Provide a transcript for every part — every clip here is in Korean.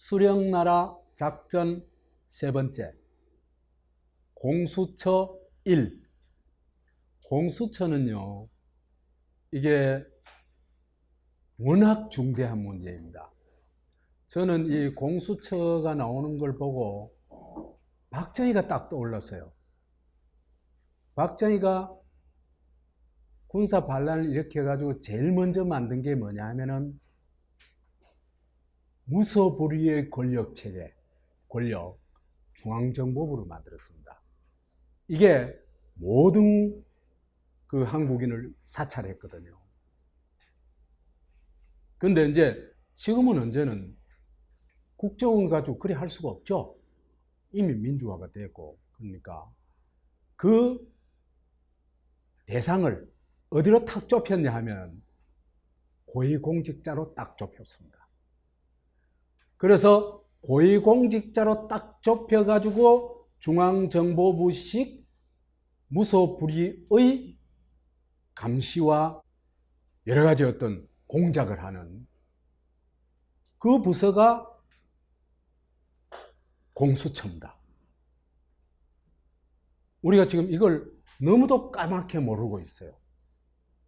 수령나라 작전 세 번째, 공수처 1. 공수처는요, 이게 워낙 중대한 문제입니다. 저는 이 공수처가 나오는 걸 보고 박정희가 딱 떠올랐어요. 박정희가 군사 반란을 일으켜가지고 제일 먼저 만든 게 뭐냐 하면은 무소불위의 권력체계, 권력, 중앙정보부를 만들었습니다. 이게 모든 그 한국인을 사찰했거든요. 근데 이제 지금은 언제는 국정원 가지고 그리 할 수가 없죠. 이미 민주화가 됐고. 그러니까 그 대상을 어디로 탁 좁혔냐 하면 고위공직자로 딱 좁혔습니다. 그래서 고위공직자로 딱 좁혀가지고 중앙정보부식 무소불위의 감시와 여러 가지 어떤 공작을 하는 그 부서가 공수처입니다. 우리가 지금 이걸 너무도 까맣게 모르고 있어요.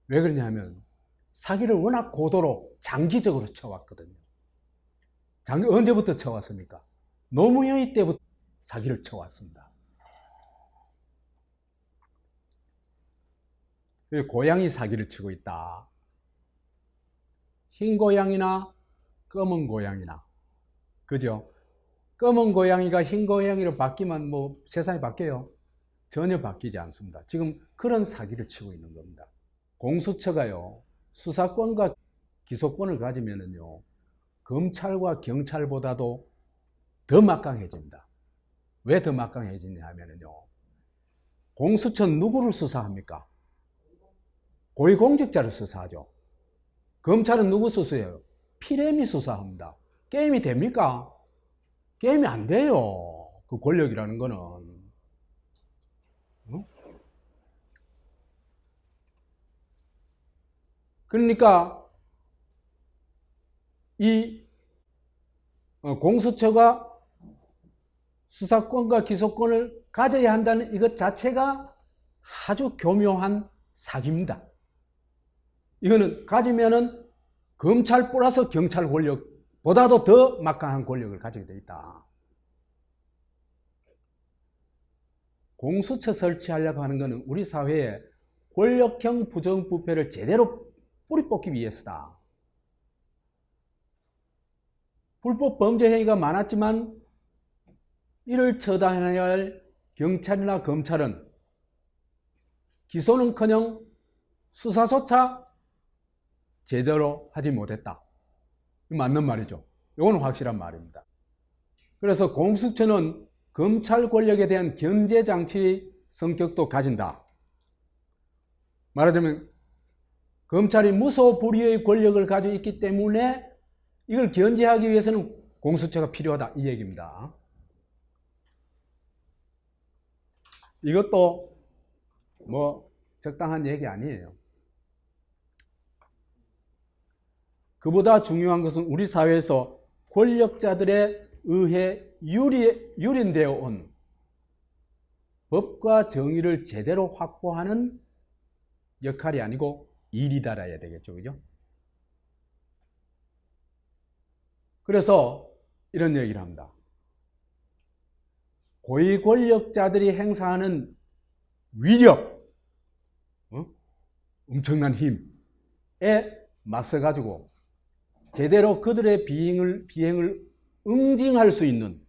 왜 그러냐면 사기를 워낙 고도로 장기적으로 쳐왔거든요. 언제부터 쳐왔습니까? 노무현 때부터 사기를 쳐왔습니다. 고양이 사기를 치고 있다. 흰 고양이나 검은 고양이나, 그죠? 검은 고양이가 흰 고양이로 바뀌면 뭐 세상이 바뀌어요? 전혀 바뀌지 않습니다. 지금 그런 사기를 치고 있는 겁니다. 공수처가요, 수사권과 기소권을 가지면은요, 검찰과 경찰보다도 더 막강해집니다. 왜 더 막강해지냐 하면은요, 공수처는 누구를 수사합니까? 고위공직자를 수사하죠. 검찰은 누구 수사해요? 피레미 수사합니다. 게임이 됩니까? 게임이 안 돼요. 그 권력이라는 거는. 그러니까 이 공수처가 수사권과 기소권을 가져야 한다는 이것 자체가 아주 교묘한 사기입니다. 이거는 가지면은 검찰 플러스 경찰 권력보다도 더 막강한 권력을 가지게 돼 있다. 공수처 설치하려고 하는 것은 우리 사회에 권력형 부정부패를 제대로 뿌리 뽑기 위해서다. 불법 범죄 행위가 많았지만 이를 처단해야 할 경찰이나 검찰은 기소는커녕 수사조차 제대로 하지 못했다. 맞는 말이죠. 이건 확실한 말입니다. 그래서 공수처는 검찰 권력에 대한 견제장치 성격도 가진다. 말하자면 검찰이 무소불위의 권력을 가지고 있기 때문에 이걸 견제하기 위해서는 공수처가 필요하다, 이 얘기입니다. 이것도 뭐 적당한 얘기 아니에요. 그보다 중요한 것은 우리 사회에서 권력자들에 의해 유린되어 온 법과 정의를 제대로 확보하는 역할이 아니고 일이다라야 되겠죠, 그죠? 그래서 이런 얘기를 합니다. 고위 권력자들이 행사하는 위력, 엄청난 힘에 맞서가지고 제대로 그들의 비행을 응징할 수 있는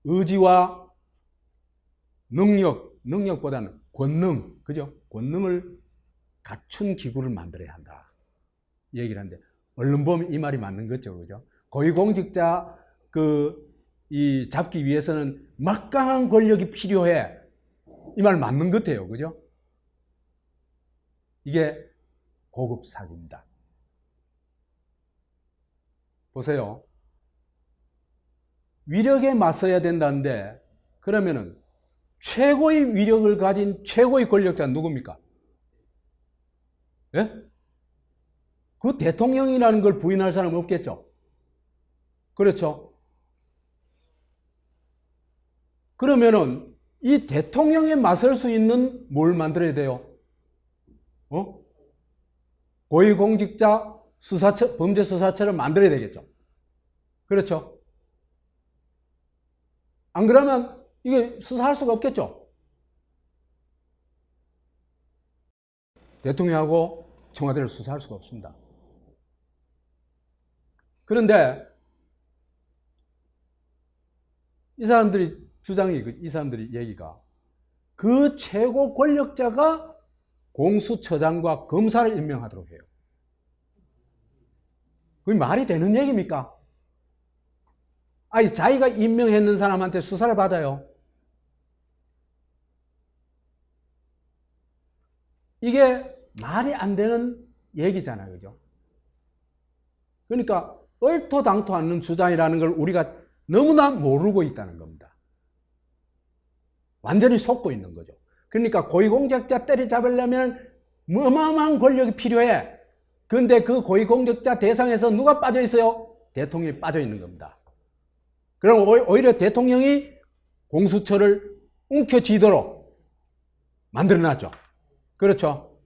의지와 능력보다는 권능, 그죠? 권능을 갖춘 기구를 만들어야 한다. 이 얘기를 하는데, 얼른 보면 이 말이 맞는 거죠, 그죠? 고위공직자 이 잡기 위해서는 막강한 권력이 필요해. 이 말 맞는 것 같아요, 그죠? 이게 고급 사기입니다. 보세요. 위력에 맞서야 된다는데, 그러면은 최고의 위력을 가진 최고의 권력자는 누굽니까? 예? 그 대통령이라는 걸 부인할 사람은 없겠죠. 그렇죠? 그러면은 이 대통령에 맞설 수 있는 뭘 만들어야 돼요? 고위공직자 수사처, 범죄수사처를 만들어야 되겠죠. 그렇죠? 안 그러면 이게 수사할 수가 없겠죠. 대통령하고 청와대를 수사할 수가 없습니다. 그런데 이 사람들이 주장이, 이 사람들이 얘기가 그 최고 권력자가 공수처장과 검사를 임명하도록 해요. 그게 말이 되는 얘기입니까? 아니, 자기가 임명했는 사람한테 수사를 받아요. 이게 말이 안 되는 얘기잖아요. 그죠? 그러니까 얼토당토 않는 주장이라는 걸 우리가 너무나 모르고 있다는 겁니다. 완전히 속고 있는 거죠. 그러니까 고위공직자 때려잡으려면 어마어마한 권력이 필요해. 그런데 그 고위공직자 대상에서 누가 빠져 있어요? 대통령이 빠져 있는 겁니다. 그럼 오히려 대통령이 공수처를 움켜쥐도록 만들어놨죠. 그렇죠?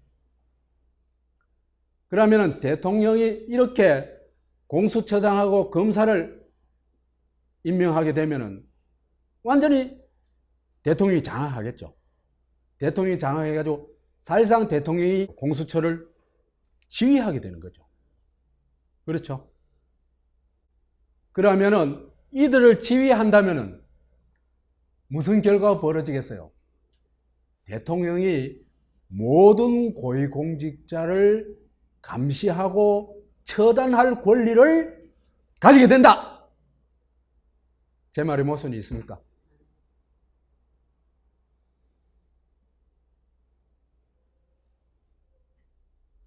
그러면 대통령이 이렇게 공수처장하고 검사를 임명하게 되면은 완전히 대통령이 장악하겠죠. 대통령이 장악해가지고 사실상 대통령이 공수처를 지휘하게 되는 거죠. 그렇죠? 그러면은 이들을 지휘한다면은 무슨 결과가 벌어지겠어요? 대통령이 모든 고위공직자를 감시하고 처단할 권리를 가지게 된다. 제 말에 모순이 있습니까?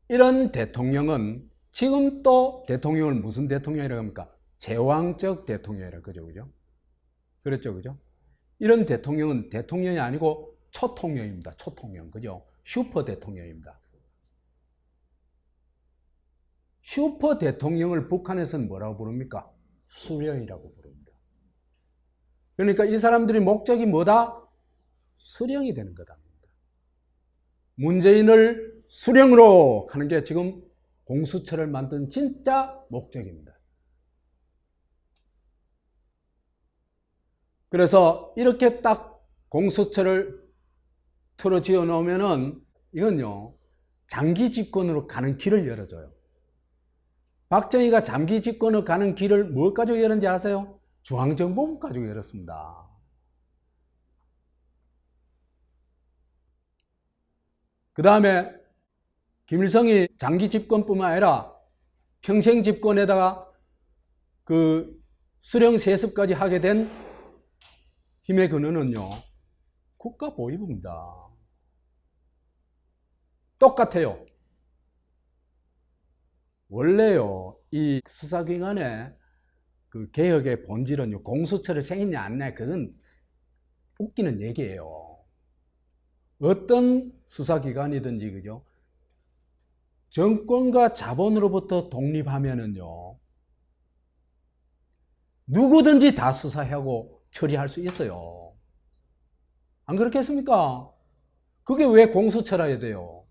이런 대통령은 지금 또 대통령을 무슨 대통령이라고 합니까? 제왕적 대통령이라고 그죠, 그죠? 그렇죠, 그죠? 이런 대통령은 대통령이 아니고 초통령입니다. 초통령, 그죠? 슈퍼 대통령입니다. 슈퍼 대통령을 북한에서는 뭐라고 부릅니까? 수령이라고 부릅니다. 그러니까 이 사람들이 목적이 뭐다? 수령이 되는 거다. 문재인을 수령으로 하는 게 지금 공수처를 만든 진짜 목적입니다. 그래서 이렇게 딱 공수처를 틀어지어 놓으면은 이건요, 장기 집권으로 가는 길을 열어줘요. 박정희가 장기 집권으로 가는 길을 뭘 가지고 열었는지 아세요? 중앙정보국 가지고 열었습니다. 그 다음에 김일성이 장기 집권뿐만 아니라 평생 집권에다가 그 수령 세습까지 하게 된 힘의 근원은요, 국가보위부입니다. 똑같아요. 원래요, 이 수사기관의 그 개혁의 본질은요, 공수처를 생겼냐 안 했냐, 그건 웃기는 얘기예요. 어떤 수사기관이든지, 그죠? 정권과 자본으로부터 독립하면은요, 누구든지 다 수사하고 처리할 수 있어요. 안 그렇겠습니까? 그게 왜 공수처라 해야 돼요?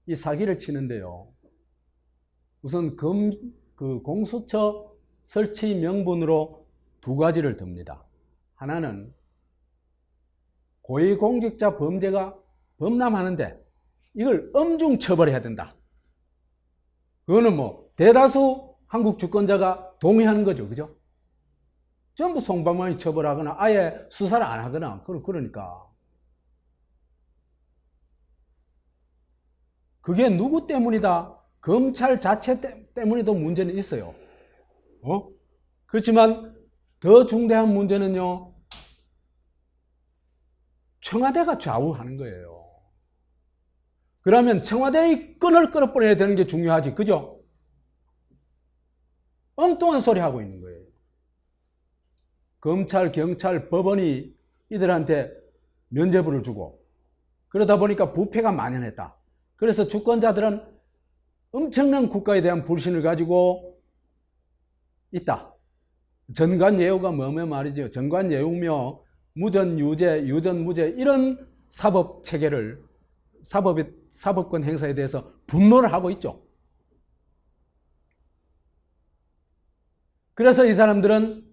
이 사기를 치는데요, 우선 그 공수처 설치 명분으로 두 가지를 듭니다. 하나는 고위공직자 범죄가 범람하는데 이걸 엄중 처벌해야 된다. 그거는 뭐 대다수 한국 주권자가 동의하는 거죠, 그죠? 전부 송방망이 처벌하거나 아예 수사를 안 하거나 그러니까 그게 누구 때문이다? 검찰 자체 때문에도 문제는 있어요. 그렇지만 더 중대한 문제는요, 청와대가 좌우하는 거예요. 그러면 청와대의 끈을 끌어버려야 되는 게 중요하지, 그죠? 엉뚱한 소리 하고 있는 거예요. 검찰, 경찰, 법원이 이들한테 면죄부를 주고 그러다 보니까 부패가 만연했다. 그래서 주권자들은 엄청난 국가에 대한 불신을 가지고 있다. 전관예우가 뭐면 말이죠. 전관예우며 무전유죄, 유전무죄 이런 사법체계를 사법권 행사에 대해서 분노를 하고 있죠. 그래서 이 사람들은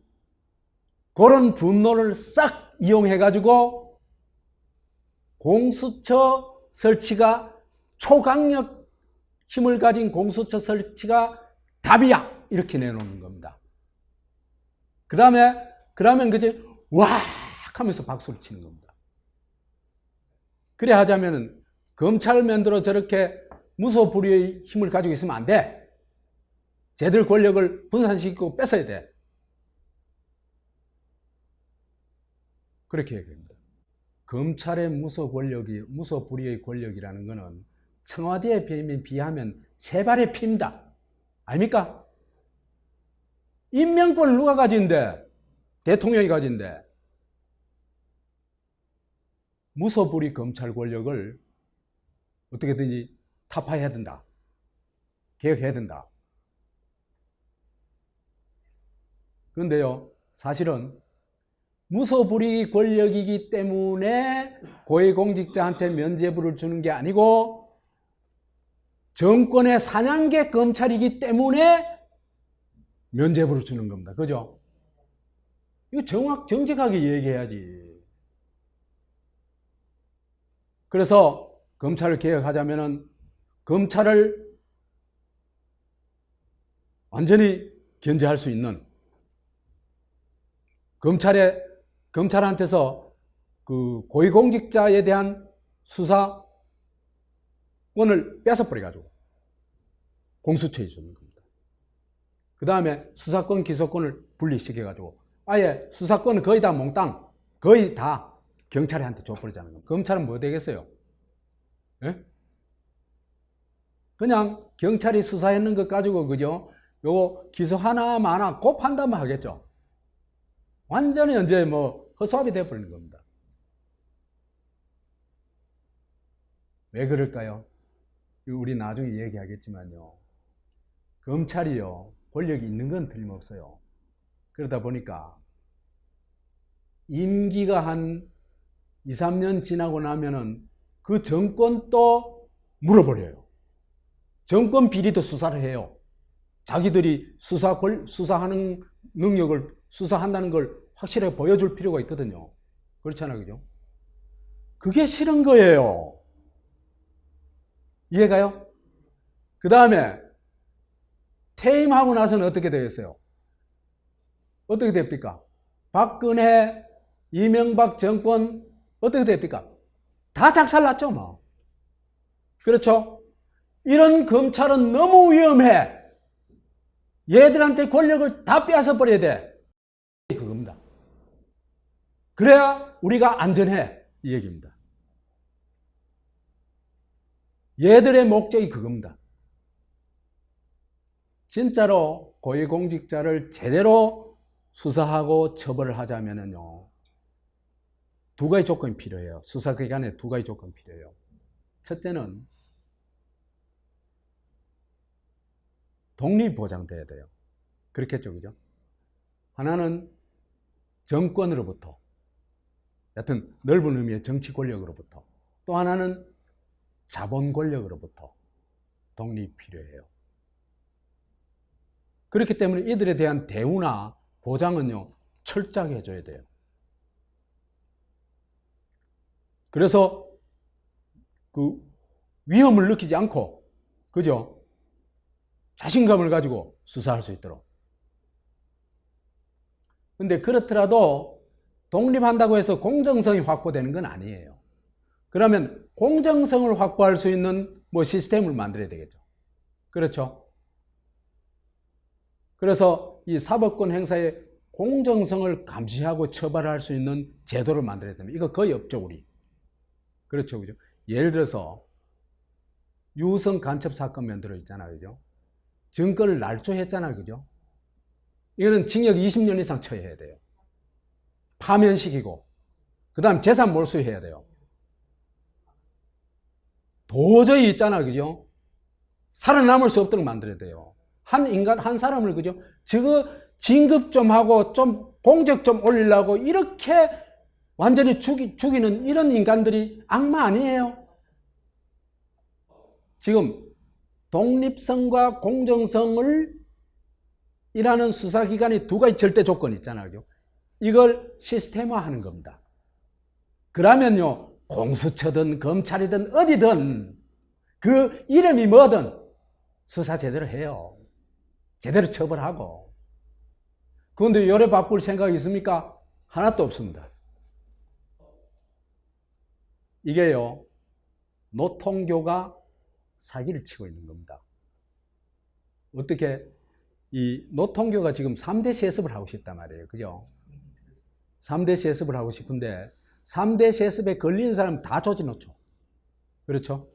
그런 분노를 싹 이용해가지고 공수처 설치가 초강력 힘을 가진 공수처 설치가 답이야 이렇게 내놓는 겁니다. 그러면 그제 와 하면서 박수를 치는 겁니다. 그래 하자면은 검찰면으로 저렇게 무소불위의 힘을 가지고 있으면 안 돼. 쟤들 권력을 분산시키고 뺏어야 돼. 그렇게 얘기합니다. 검찰의 무소불위의 권력이라는 것은 청와대에 비하면 세 발의 피입니다. 아닙니까? 임명권을 누가 가진대? 대통령이 가진대. 무소불위 검찰 권력을 어떻게든지 타파해야 된다. 개혁해야 된다. 그런데요, 사실은 무소불위 권력이기 때문에 고위공직자한테 면죄부를 주는 게 아니고 정권의 사냥개 검찰이기 때문에 면죄부를 주는 겁니다. 그죠? 이거 정직하게 얘기해야지. 그래서 검찰을 개혁하자면은 검찰을 완전히 견제할 수 있는 검찰한테서 그 고위공직자에 대한 수사권을 뺏어버려가지고 공수처에 주는 겁니다. 그 다음에 수사권, 기소권을 분리시켜가지고 아예 수사권은 거의 다 몽땅, 거의 다 경찰한테 줘버리자는 겁니다. 검찰은 뭐 되겠어요? 예? 그냥 경찰이 수사했는 것 가지고 그죠? 요거 기소 하나 마나 그 판단만 하겠죠. 완전히 이제 뭐 허수아비 돼버리는 겁니다. 왜 그럴까요? 우리 나중에 얘기하겠지만요. 검찰이요, 권력이 있는 건 틀림없어요. 그러다 보니까 임기가 한 2, 3년 지나고 나면은 그 정권도 물어버려요. 정권 비리도 수사를 해요. 자기들이 수사하는 능력을 수사한다는 걸 확실하게 보여줄 필요가 있거든요. 그렇잖아요, 그죠? 그게 싫은 거예요. 이해가요? 그 다음에 퇴임하고 나서는 어떻게 되겠어요? 어떻게 됩니까? 박근혜, 이명박 정권 어떻게 됩니까? 다 작살났죠, 뭐. 그렇죠? 이런 검찰은 너무 위험해. 얘들한테 권력을 다 빼앗아 버려야 돼. 그겁니다. 그래야 우리가 안전해. 이 얘기입니다. 얘들의 목적이 그겁니다. 진짜로 고위공직자를 제대로 수사하고 처벌을 하자면요. 두 가지 조건이 필요해요. 수사기관에 두 가지 조건이 필요해요. 첫째는 독립이 보장돼야 돼요. 그렇겠죠, 그죠? 하나는 정권으로부터, 여튼 넓은 의미의 정치 권력으로부터, 또 하나는 자본 권력으로부터 독립이 필요해요. 그렇기 때문에 이들에 대한 대우나 보장은요, 철저하게 해줘야 돼요. 그래서 그 위험을 느끼지 않고, 그죠? 자신감을 가지고 수사할 수 있도록. 근데 그렇더라도 독립한다고 해서 공정성이 확보되는 건 아니에요. 그러면 공정성을 확보할 수 있는 뭐 시스템을 만들어야 되겠죠. 그렇죠? 그래서 이 사법권 행사의 공정성을 감시하고 처벌할 수 있는 제도를 만들어야 됩니다. 이거 거의 없죠, 우리. 그렇죠, 그죠? 예를 들어서 유성 간첩 사건 면들어 있잖아요, 그죠? 증거를 날조했잖아요, 그죠? 이거는 징역 20년 이상 처해야 돼요. 파면시키고, 그 다음 재산 몰수해야 돼요. 도저히 있잖아요, 그죠? 살아남을 수 없도록 만들어야 돼요. 한 인간, 한 사람을, 그죠? 저거 진급 좀 하고 좀 공적 좀 올리려고 이렇게 완전히 죽이는 이런 인간들이 악마 아니에요? 지금 독립성과 공정성을 이라는 수사기관이 두 가지 절대 조건이 있잖아요. 이걸 시스템화하는 겁니다. 그러면요, 공수처든 검찰이든 어디든 그 이름이 뭐든 수사 제대로 해요. 제대로 처벌하고. 그런데 요래 바꿀 생각이 있습니까? 하나도 없습니다. 이게요, 노통교가 사기를 치고 있는 겁니다. 어떻게? 이 노통교가 지금 3대 세습을 하고 싶단 말이에요. 그죠? 3대 세습을 하고 싶은데 3대 세습에 걸린 사람 다 조지놓죠. 그렇죠?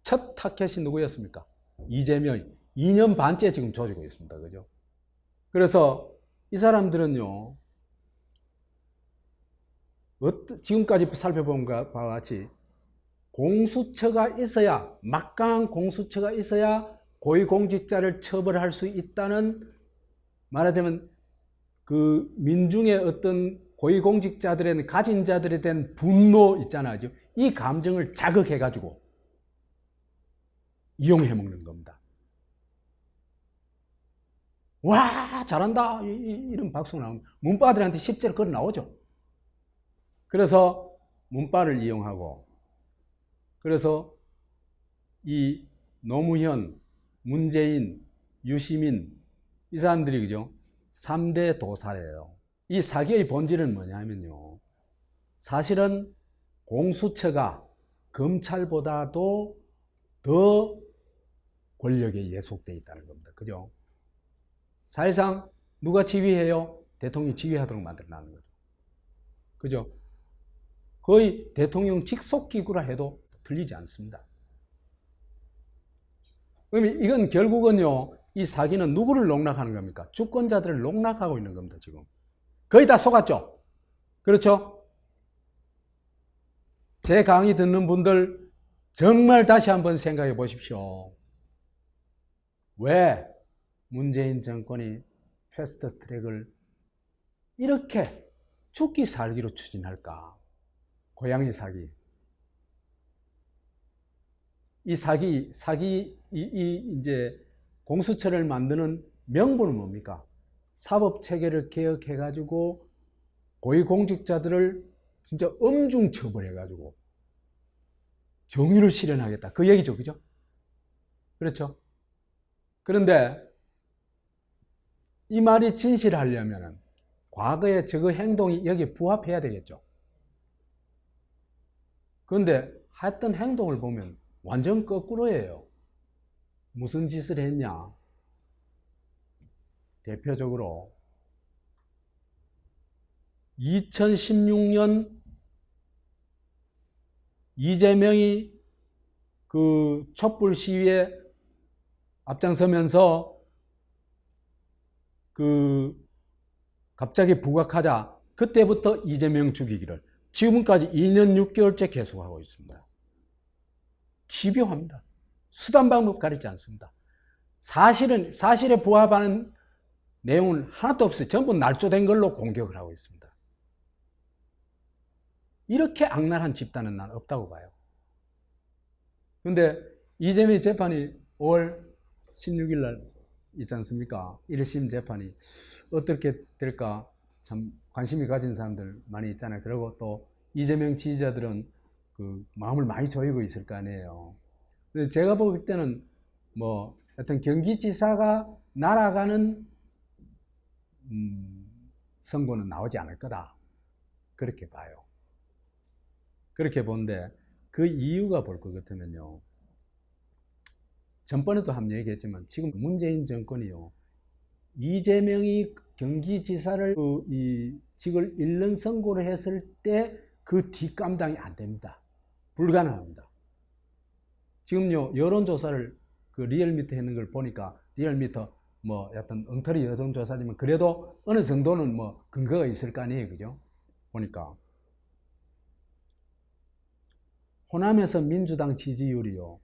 첫 타켓이 누구였습니까? 이재명이 2년 반째 지금 조지고 있습니다. 그죠? 그래서 이 사람들은요, 지금까지 살펴본 것과 같이 공수처가 있어야, 막강한 공수처가 있어야 고위공직자를 처벌할 수 있다는, 말하자면 그 민중의 어떤 고위공직자들의 가진 자들에 대한 분노 있잖아요. 이 감정을 자극해가지고 이용해먹는 겁니다. 와, 잘한다, 이런 박수가 나옵니다. 문바들한테 실제로 그걸 나오죠. 그래서 문바를 이용하고, 그래서 이 노무현, 문재인, 유시민, 이 사람들이, 그죠? 3대 도사예요. 이 사기의 본질은 뭐냐면요, 사실은 공수처가 검찰보다도 더 권력에 예속되어 있다는 겁니다. 그죠? 사실상 누가 지휘해요? 대통령이 지휘하도록 만들어놨는 거죠. 그죠? 거의 대통령 직속기구라 해도 틀리지 않습니다. 그러면 이건 결국은요, 이 사기는 누구를 농락하는 겁니까? 주권자들을 농락하고 있는 겁니다, 지금. 거의 다 속았죠? 그렇죠? 제 강의 듣는 분들 정말 다시 한번 생각해 보십시오. 왜 문재인 정권이 패스트 트랙을 이렇게 죽기 살기로 추진할까? 고양이 사기. 이제 공수처를 만드는 명분은 뭡니까? 사법체계를 개혁해가지고 고위공직자들을 진짜 엄중 처벌해가지고 정의를 실현하겠다. 그 얘기죠. 그죠? 그렇죠? 그런데 이 말이 진실하려면 과거의 저그 행동이 여기에 부합해야 되겠죠. 그런데 했던 행동을 보면 완전 거꾸로예요. 무슨 짓을 했냐? 대표적으로 2016년 이재명이 그 촛불 시위에 앞장서면서 그 갑자기 부각하자 그때부터 이재명 죽이기를 지금까지 2년 6개월째 계속하고 있습니다. 기묘합니다. 수단 방법 가리지 않습니다. 사실에 부합하는 내용은 하나도 없어요. 전부 날조된 걸로 공격을 하고 있습니다. 이렇게 악랄한 집단은 난 없다고 봐요. 그런데 이재명 재판이 5월 16일 날 있지 않습니까? 1심 재판이 어떻게 될까 참 관심이 가진 사람들 많이 있잖아요. 그리고 또 이재명 지지자들은 그 마음을 많이 조이고 있을 거 아니에요. 근데 제가 볼 때는 뭐 하여튼 경기지사가 날아가는 선고는 나오지 않을 거다. 그렇게 봐요. 그렇게 보는데 그 이유가 볼 것 같으면요. 전번에도 한번 얘기했지만 지금 문재인 정권이요. 이재명이 경기지사를 이 직을 잃는 선고를 했을 때 그 뒷감당이 안 됩니다. 불가능합니다. 지금요 여론조사를 그 리얼미터 했는 걸 보니까 리얼미터 뭐 약간 엉터리 여론조사지만 그래도 어느 정도는 뭐 근거가 있을 거 아니에요. 그죠? 보니까 호남에서 민주당 지지율이요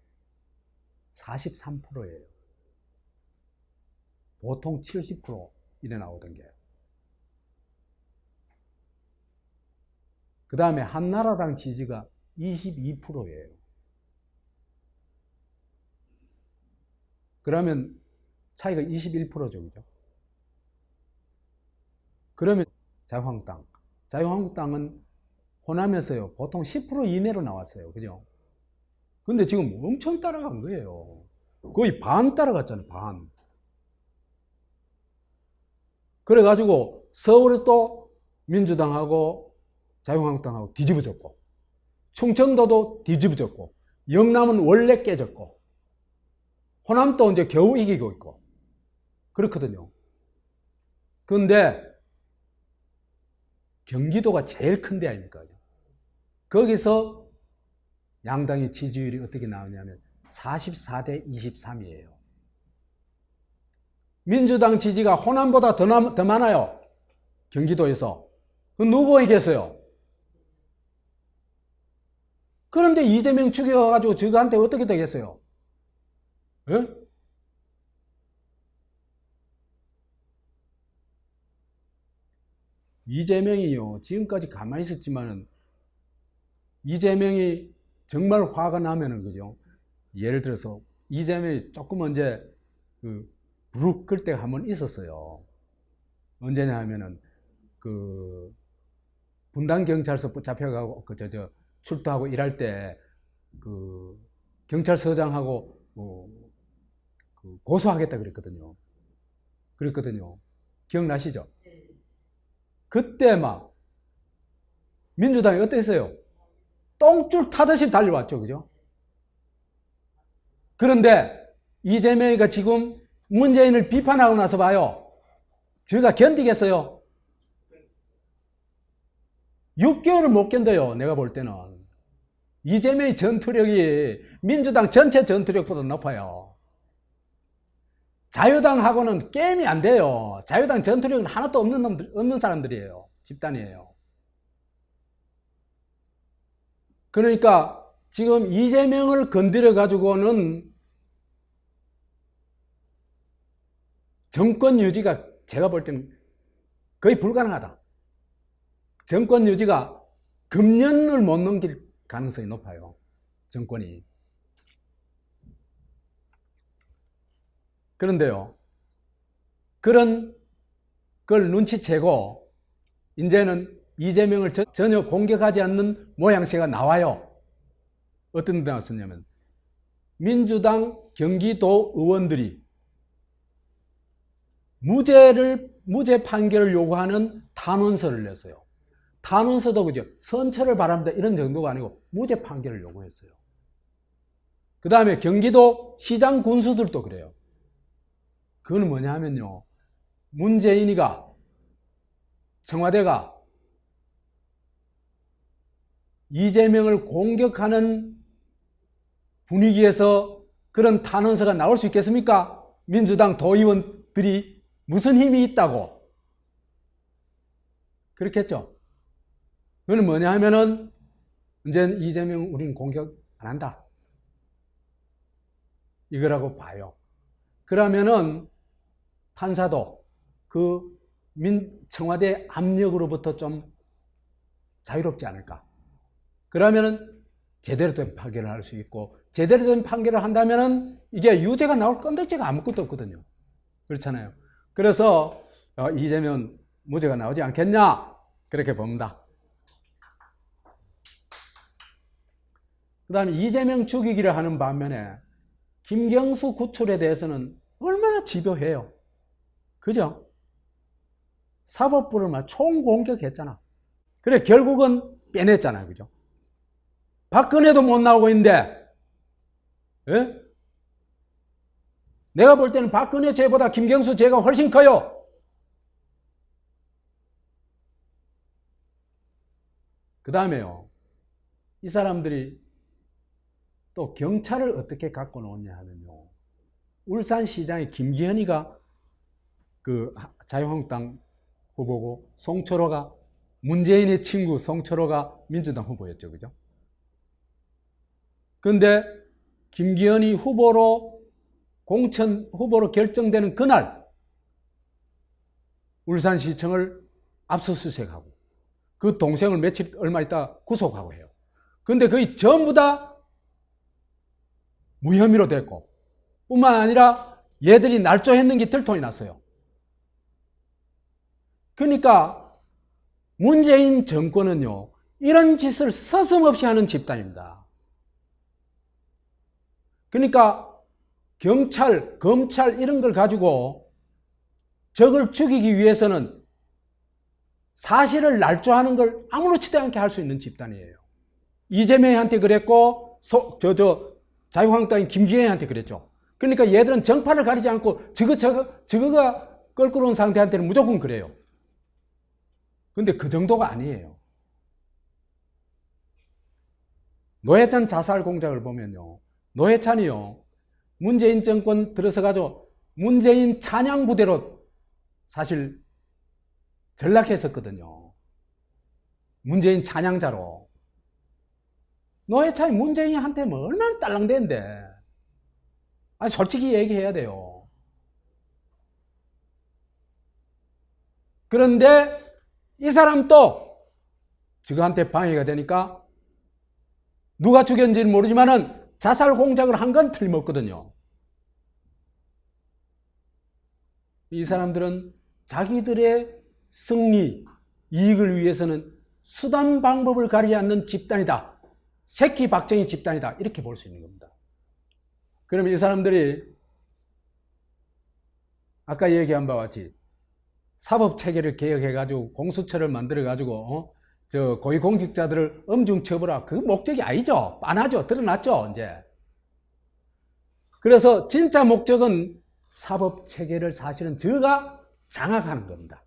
43%예요. 보통 70% 이래 나오던 게. 그 다음에 한나라당 지지가 22%예요. 그러면 차이가 21%죠. 그죠? 그러면 자유한국당. 자유한국당은 호남에서요, 보통 10% 이내로 나왔어요. 그죠? 근데 지금 엄청 따라간 거예요. 거의 반 따라갔잖아요, 반. 그래가지고 서울에 또 민주당하고 자유한국당하고 뒤집어졌고, 충청도도 뒤집어졌고, 영남은 원래 깨졌고, 호남도 이제 겨우 이기고 있고, 그렇거든요. 그런데 경기도가 제일 큰 데 아닙니까? 거기서 양당의 지지율이 어떻게 나오냐면 44대 23이에요. 민주당 지지가 호남보다 더 많아요. 경기도에서. 누구 이겼어요? 그런데 이재명 죽여가지고 저한테 어떻게 되겠어요? 에? 이재명이요, 지금까지 가만히 있었지만은, 이재명이 정말 화가 나면은, 그죠? 예를 들어서, 이재명이 조금 언제, 부룩 끌 때가 한 번 있었어요. 언제냐 하면은, 분당경찰서 잡혀가고, 출두하고 일할 때, 경찰서장하고, 고소하겠다 그랬거든요. 기억나시죠? 그때 막 민주당이 어땠어요? 똥줄 타듯이 달려왔죠. 그죠? 그런데 이재명이가 지금 문재인을 비판하고 나서 봐요. 제가 견디겠어요? 6개월을 못 견뎌요. 내가 볼 때는. 이재명의 전투력이 민주당 전체 전투력보다 높아요. 자유당하고는 게임이 안 돼요. 자유당 전투력은 하나도 없는 사람들이에요. 집단이에요. 그러니까 지금 이재명을 건드려 가지고는 정권 유지가 제가 볼 때는 거의 불가능하다. 정권 유지가 금년을 못 넘길 가능성이 높아요. 정권이. 그런데요, 그런 걸 눈치채고 이제는 이재명을 전혀 공격하지 않는 모양새가 나와요. 어떤 데 나왔었냐면 민주당 경기도 의원들이 무죄 판결을 요구하는 탄원서를 냈어요. 탄원서도 그죠? 선처를 바랍니다 이런 정도가 아니고 무죄 판결을 요구했어요. 그 다음에 경기도 시장 군수들도 그래요. 그건 뭐냐 하면요, 문재인이가, 청와대가 이재명을 공격하는 분위기에서 그런 탄원서가 나올 수 있겠습니까? 민주당 도의원들이 무슨 힘이 있다고 그렇겠죠. 그건 뭐냐 하면은 이제 이재명 우리는 공격 안 한다 이거라고 봐요. 그러면은 판사도 청와대 압력으로부터 좀 자유롭지 않을까. 그러면은 제대로 된 판결을 할 수 있고, 제대로 된 판결을 한다면은 이게 유죄가 나올 건덕지가 아무것도 없거든요. 그렇잖아요. 그래서 이재명 무죄가 나오지 않겠냐 그렇게 봅니다. 그 다음에 이재명 죽이기를 하는 반면에 김경수 구출에 대해서는 얼마나 집요해요. 그죠? 사법부를 막 총공격했잖아. 그래 결국은 빼냈잖아요. 그죠? 박근혜도 못 나오고 있는데, 예? 내가 볼 때는 박근혜 죄보다 김경수 죄가 훨씬 커요. 그 다음에요, 이 사람들이 또 경찰을 어떻게 갖고 노냐 하면요, 울산시장의 김기현이가 자유한국당 후보고, 송철호가, 문재인의 친구 송철호가 민주당 후보였죠. 그죠? 근데 김기현이 후보로 공천 후보로 결정되는 그날 울산시청을 압수수색하고 그 동생을 얼마 있다 구속하고 해요. 근데 거의 전부 다 무혐의로 됐고 뿐만 아니라 얘들이 날조했는 게 들통이 났어요. 그러니까 문재인 정권은요, 이런 짓을 서슴없이 하는 집단입니다. 그러니까 경찰, 검찰 이런 걸 가지고 적을 죽이기 위해서는 사실을 날조하는 걸 아무렇지도 않게 할 수 있는 집단이에요. 이재명한테 그랬고 자유한국당인 김기현한테 그랬죠. 그러니까 얘들은 정파를 가리지 않고 저거가 껄끄러운 상대한테는 무조건 그래요. 근데 그 정도가 아니에요. 노회찬 자살 공작을 보면요, 노회찬이요, 문재인 정권 들어서가지고 문재인 찬양 부대로 사실 전락했었거든요. 문재인 찬양자로. 노회찬이 문재인한테 뭐 얼마나 딸랑대는데. 아니, 솔직히 얘기해야 돼요. 그런데 이 사람도 저한테 방해가 되니까 누가 죽였는지는 모르지만은 자살 공작을 한 건 틀림없거든요. 이 사람들은 자기들의 승리, 이익을 위해서는 수단 방법을 가리지 않는 집단이다. 새끼 박정희 집단이다. 이렇게 볼 수 있는 겁니다. 그러면 이 사람들이 아까 얘기한 바와 같이 사법체계를 개혁해가지고 공수처를 만들어가지고 고위공직자들을 엄중 처벌하고 그 목적이 아니죠. 빤하죠. 드러났죠. 이제. 그래서 진짜 목적은 사법체계를 사실은 저가 장악하는 겁니다.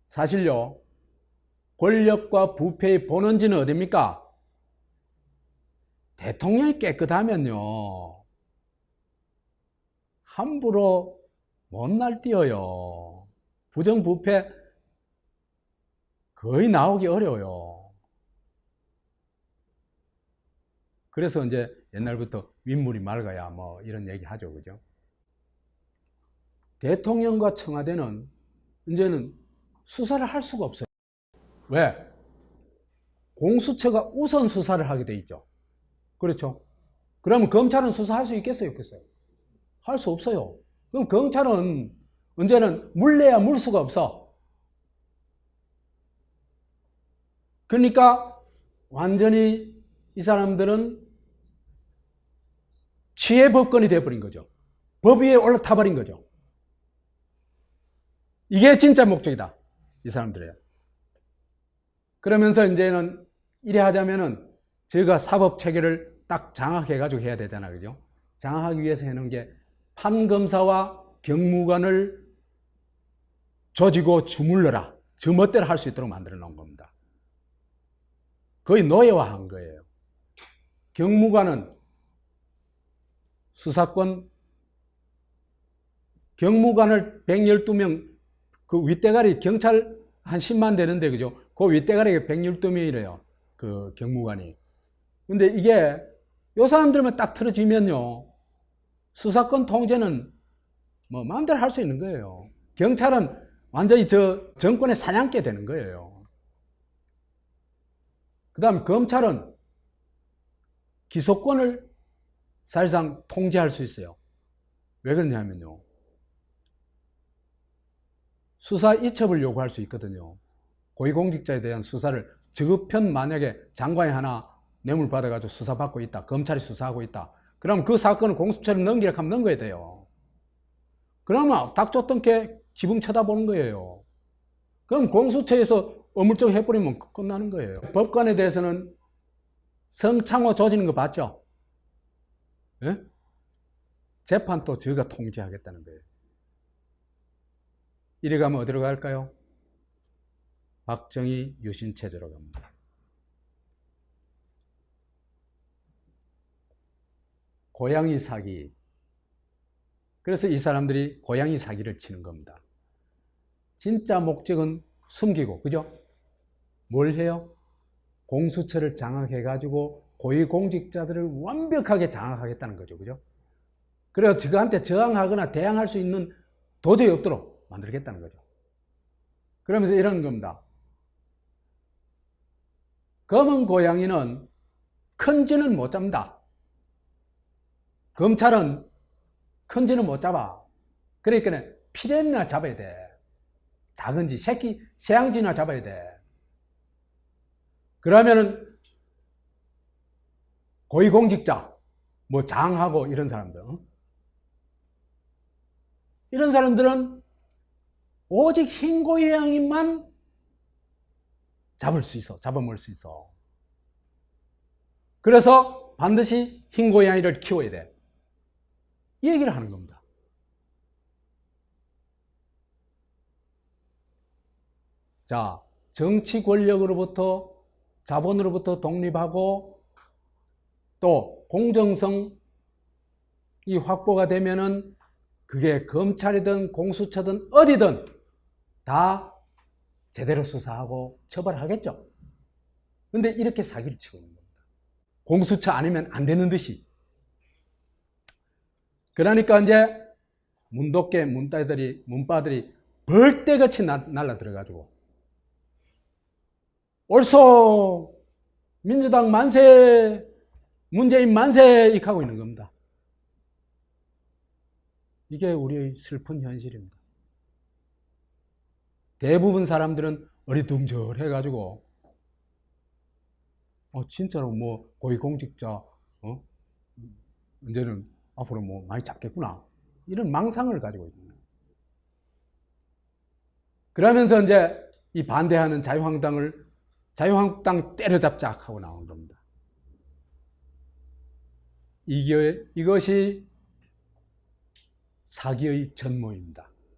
사실요, 권력과 부패의 본원지는 어디입니까? 대통령이 깨끗하면요, 함부로 못 날뛰어요. 부정부패 거의 나오기 어려워요. 그래서 이제 옛날부터 윗물이 맑아야 뭐 이런 얘기 하죠. 그죠? 대통령과 청와대는 이제는 수사를 할 수가 없어요. 왜? 공수처가 우선 수사를 하게 돼 있죠. 그렇죠? 그러면 검찰은 수사할 수 있겠어요? 없겠어요? 할 수 없어요. 그럼 검찰은 언제는 물려야 물 수가 없어. 그러니까 완전히 이 사람들은 취해법권이 되어버린 거죠. 법 위에 올라타버린 거죠. 이게 진짜 목적이다. 이 사람들이에요. 그러면서 이제는 이래 하자면은 저희가 사법체계를 딱 장악해가지고 해야 되잖아. 그죠? 장악하기 위해서 해놓은 게 판검사와 경무관을 조지고 주물러라. 저 멋대로 할 수 있도록 만들어 놓은 겁니다. 거의 노예화한 거예요. 경무관은 수사권, 경무관을 112명, 그 윗대가리 경찰 한 10만 되는데, 그죠? 그 윗대가리가 112명이래요. 그 경무관이. 근데 이게 요 사람들만 딱 틀어지면요, 수사권 통제는 뭐 마음대로 할 수 있는 거예요. 경찰은 완전히 저 정권의 사냥개 되는 거예요. 그 다음 검찰은 기소권을 사실상 통제할 수 있어요. 왜 그러냐면요, 수사 이첩을 요구할 수 있거든요. 고위공직자에 대한 수사를 저급편 만약에 장관이 하나 뇌물 받아가지고 수사받고 있다. 검찰이 수사하고 있다. 그럼 그 사건을 공수처로 넘기라고 하면 넘겨야 돼요. 그러면 닥쳤던 게 지붕 쳐다보는 거예요. 그럼 공수처에서 어물쩍 해버리면 끝나는 거예요. 법관에 대해서는 성창호 조지는 거 봤죠? 예? 재판 또 저희가 통제하겠다는 거예요. 이래 가면 어디로 갈까요? 박정희 유신체제로 갑니다. 고양이 사기. 그래서 이 사람들이 고양이 사기를 치는 겁니다. 진짜 목적은 숨기고, 그죠? 뭘 해요? 공수처를 장악해가지고 고위공직자들을 완벽하게 장악하겠다는 거죠. 그죠? 그래서 저한테 저항하거나 대항할 수 있는 도저히 없도록 만들겠다는 거죠. 그러면서 이런 겁니다. 검은 고양이는 큰 쥐는 못 잡는다. 검찰은 큰 쥐는 못 잡아. 그러니까 피렘이나 잡아야 돼. 작은 쥐, 새양쥐나 잡아야 돼. 그러면은 고위공직자, 뭐 장하고 이런 사람들, 이런 사람들은 오직 흰 고양이만 잡아먹을 수 있어. 그래서 반드시 흰 고양이를 키워야 돼. 이 얘기를 하는 겁니다. 자, 정치 권력으로부터, 자본으로부터 독립하고 또 공정성이 확보가 되면은 그게 검찰이든 공수처든 어디든 다 제대로 수사하고 처벌하겠죠. 근데 이렇게 사기를 치고 있는 겁니다. 공수처 아니면 안 되는 듯이. 그러니까 이제 문독계 문바들이 벌떼같이 날라 들어가지고 옳소! 민주당 만세! 문재인 만세! 이렇게 하고 있는 겁니다. 이게 우리의 슬픈 현실입니다. 대부분 사람들은 어리둥절해가지고 진짜로 뭐 고위공직자 이제는 앞으로 뭐 많이 잡겠구나 이런 망상을 가지고 있는 거예요. 그러면서 이제 이 반대하는 자유한국당 때려잡자 하고 나온 겁니다. 이것이 사기의 전모입니다.